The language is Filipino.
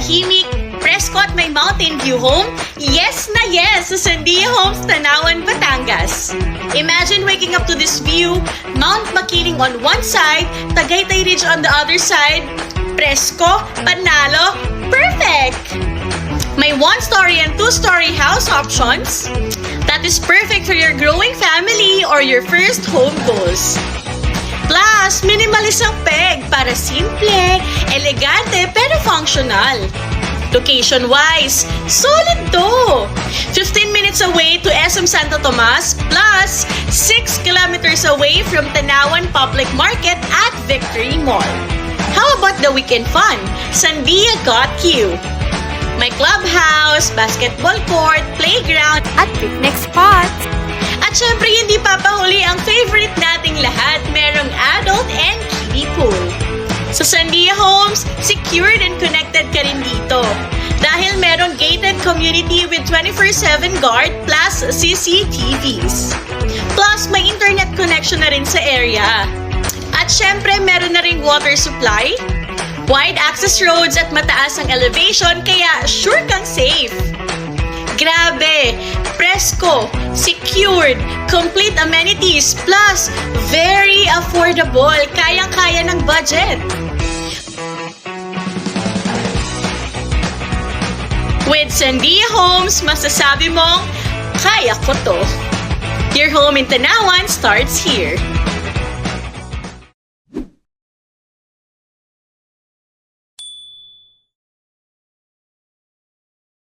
tahimik, presko at may mountain view home? Yes na yes sa Sandia Homes, Tanawan, Batangas. Imagine waking up to this view, Mount Makiling on one side, Tagaytay Ridge on the other side. Presko, panalo, perfect! May 1-story and 2-story house options. That is perfect for your growing family or your first home goals. Plus, minimalist ang peg para simple, elegante, pero functional. Location-wise, solid to! 15 minutes away to SM Santo Tomas, plus 6 kilometers away from Tanawan Public Market at Victory Mall. How about the weekend fun? Sandia got you! May clubhouse, basketball court, playground, At picnic spot. at syempre hindi papahuli ang favorite nating lahat, merong adult and kiddie pool. Sa Sandia Homes, secured and connected ka rin dito. Dahil merong gated community with 24/7 guard plus CCTVs. Plus, may internet connection na rin sa area. At syempre, meron na ring water supply, wide access roads at mataas ang elevation kaya sure kang safe. Grabe! Presko, secured, complete amenities, plus very affordable, kayang-kaya ng budget. With Sandia Homes, masasabi mong, kaya ko to. Your home in Tanawan starts here.